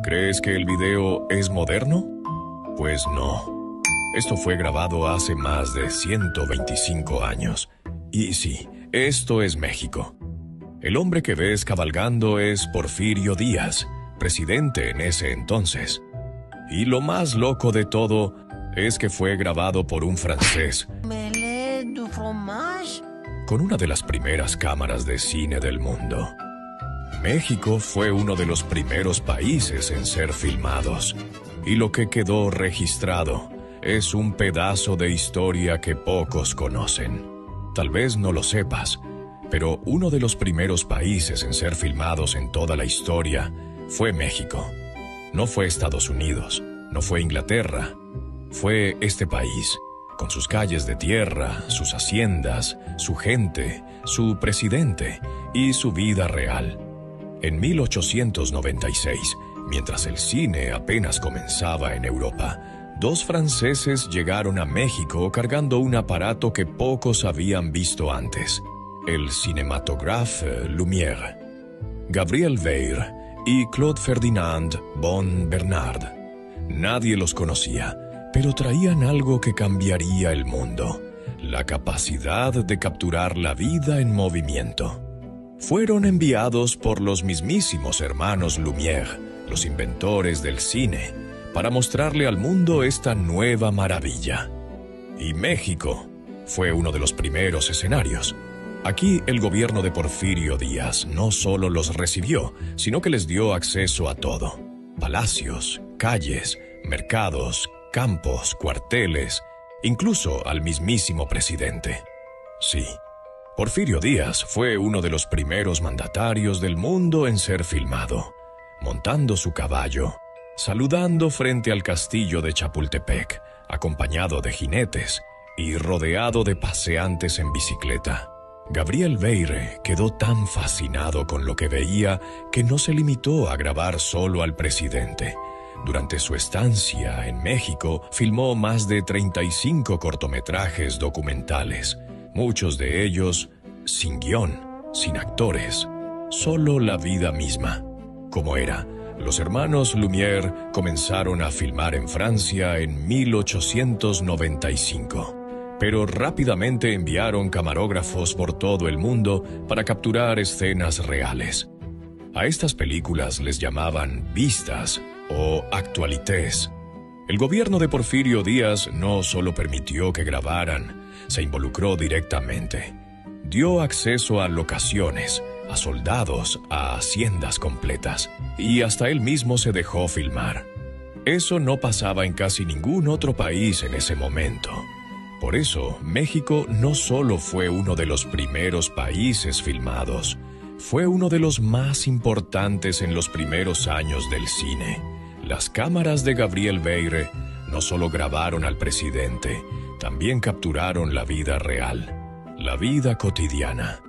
¿Crees que el video es moderno? Pues no. Esto fue grabado hace más de 125 años. Y sí, esto es México. El hombre que ves cabalgando es Porfirio Díaz, presidente en ese entonces. Y lo más loco de todo es que fue grabado por un francés con una de las primeras cámaras de cine del mundo. México fue uno de los primeros países en ser filmados, y lo que quedó registrado es un pedazo de historia que pocos conocen. Tal vez no lo sepas, pero uno de los primeros países en ser filmados en toda la historia fue México. No fue Estados Unidos, no fue Inglaterra, fue este país, con sus calles de tierra, sus haciendas, su gente, su presidente y su vida real. En 1896, mientras el cine apenas comenzaba en Europa, dos franceses llegaron a México cargando un aparato que pocos habían visto antes, el Cinématographe Lumière. Gabriel Weir y Claude Ferdinand von Bernard. Nadie los conocía, pero traían algo que cambiaría el mundo: la capacidad de capturar la vida en movimiento. Fueron enviados por los mismísimos hermanos Lumière, los inventores del cine, para mostrarle al mundo esta nueva maravilla. Y México fue uno de los primeros escenarios. Aquí el gobierno de Porfirio Díaz no solo los recibió, sino que les dio acceso a todo: palacios, calles, mercados, campos, cuarteles, incluso al mismísimo presidente. Sí, Porfirio Díaz fue uno de los primeros mandatarios del mundo en ser filmado, montando su caballo, saludando frente al castillo de Chapultepec, acompañado de jinetes y rodeado de paseantes en bicicleta. Gabriel Weir quedó tan fascinado con lo que veía que no se limitó a grabar solo al presidente. Durante su estancia en México, filmó más de 35 cortometrajes documentales, muchos de ellos sin guión, sin actores, solo la vida misma. Como era, los hermanos Lumière comenzaron a filmar en Francia en 1895. Pero rápidamente enviaron camarógrafos por todo el mundo para capturar escenas reales. A estas películas les llamaban vistas o actualités. El gobierno de Porfirio Díaz no solo permitió que grabaran, se involucró directamente. Dio acceso a locaciones, a soldados, a haciendas completas, y hasta él mismo se dejó filmar. Eso no pasaba en casi ningún otro país en ese momento. Por eso, México no solo fue uno de los primeros países filmados, fue uno de los más importantes en los primeros años del cine. Las cámaras de Gabriel Weir no solo grabaron al presidente, también capturaron la vida real, la vida cotidiana,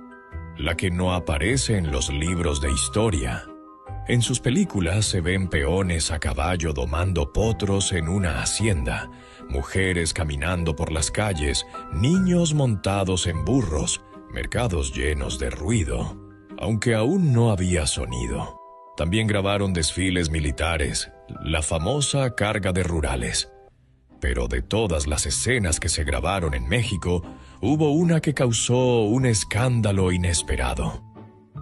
la que no aparece en los libros de historia. En sus películas se ven peones a caballo domando potros en una hacienda, mujeres caminando por las calles, niños montados en burros, mercados llenos de ruido, aunque aún no había sonido. También grabaron desfiles militares, la famosa carga de rurales. Pero de todas las escenas que se grabaron en México, hubo una que causó un escándalo inesperado.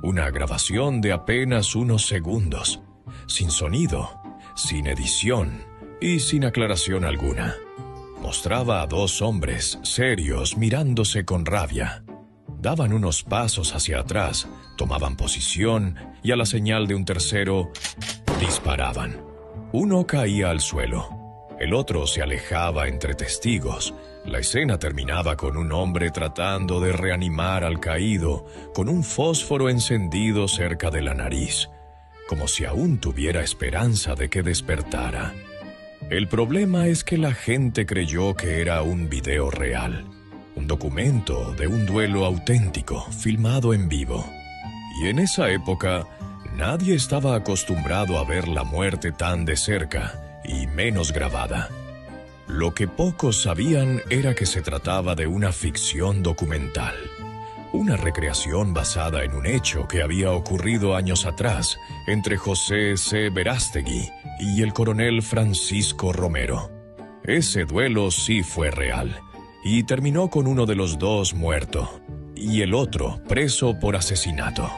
Una grabación de apenas unos segundos, sin sonido, sin edición y sin aclaración alguna. Mostraba a dos hombres serios mirándose con rabia. Daban unos pasos hacia atrás, tomaban posición y a la señal de un tercero, disparaban. Uno caía al suelo, el otro se alejaba entre testigos. La escena terminaba con un hombre tratando de reanimar al caído con un fósforo encendido cerca de la nariz, como si aún tuviera esperanza de que despertara. El problema es que la gente creyó que era un video real, un documento de un duelo auténtico, filmado en vivo. Y en esa época, nadie estaba acostumbrado a ver la muerte tan de cerca, y menos grabada. Lo que pocos sabían era que se trataba de una ficción documental, una recreación basada en un hecho que había ocurrido años atrás entre José C. Verástegui y el coronel Francisco Romero. Ese duelo sí fue real, y terminó con uno de los dos muerto, y el otro preso por asesinato.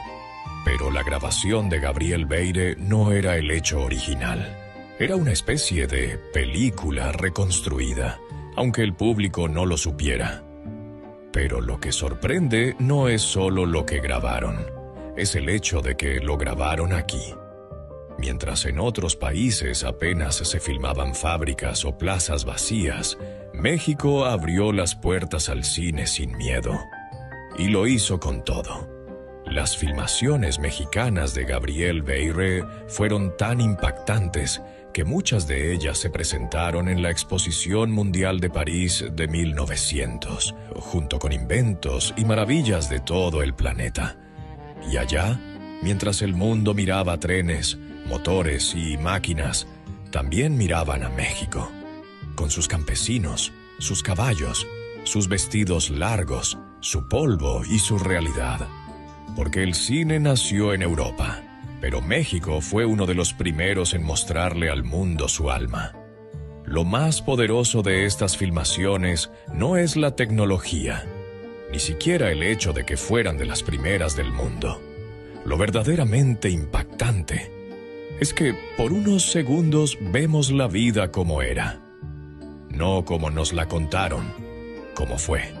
Pero la grabación de Gabriel Beyre no era el hecho original. Era una especie de película reconstruida, aunque el público no lo supiera. Pero lo que sorprende no es solo lo que grabaron, es el hecho de que lo grabaron aquí. Mientras en otros países apenas se filmaban fábricas o plazas vacías, México abrió las puertas al cine sin miedo. Y lo hizo con todo. Las filmaciones mexicanas de Gabriel Beyre fueron tan impactantes que muchas de ellas se presentaron en la Exposición Mundial de París de 1900, junto con inventos y maravillas de todo el planeta. Y allá, mientras el mundo miraba trenes, motores y máquinas, también miraban a México, con sus campesinos, sus caballos, sus vestidos largos, su polvo y su realidad. Porque el cine nació en Europa, pero México fue uno de los primeros en mostrarle al mundo su alma. Lo más poderoso de estas filmaciones no es la tecnología, ni siquiera el hecho de que fueran de las primeras del mundo. Lo verdaderamente impactante es que por unos segundos vemos la vida como era, no como nos la contaron, como fue.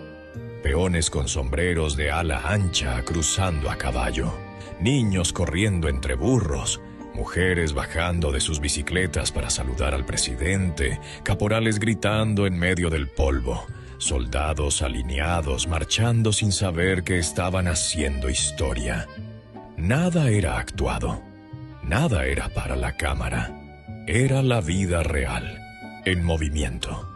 Peones con sombreros de ala ancha cruzando a caballo, niños corriendo entre burros, mujeres bajando de sus bicicletas para saludar al presidente, caporales gritando en medio del polvo, soldados alineados marchando sin saber que estaban haciendo historia. Nada era actuado, nada era para la cámara, era la vida real, en movimiento.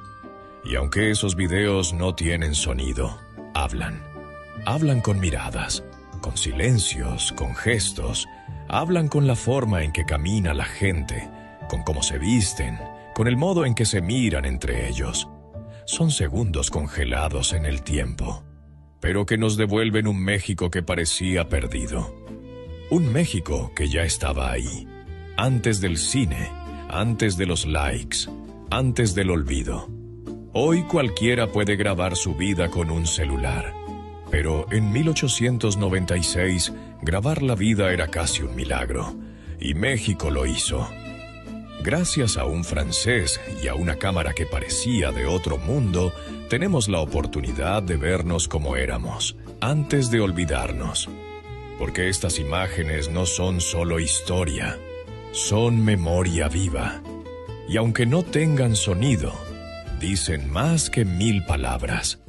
Y aunque esos videos no tienen sonido, hablan con miradas, con silencios, con gestos, hablan con la forma en que camina la gente, con cómo se visten, con el modo en que se miran entre ellos. Son segundos congelados en el tiempo, pero que nos devuelven un México que parecía perdido. Un México que ya estaba ahí, antes del cine, antes de los likes, antes del olvido. Hoy cualquiera puede grabar su vida con un celular, pero en 1896 grabar la vida era casi un milagro, y México lo hizo. Gracias a un francés y a una cámara que parecía de otro mundo, tenemos la oportunidad de vernos como éramos, antes de olvidarnos. Porque estas imágenes no son solo historia, son memoria viva. Y aunque no tengan sonido, dicen más que 1000 palabras.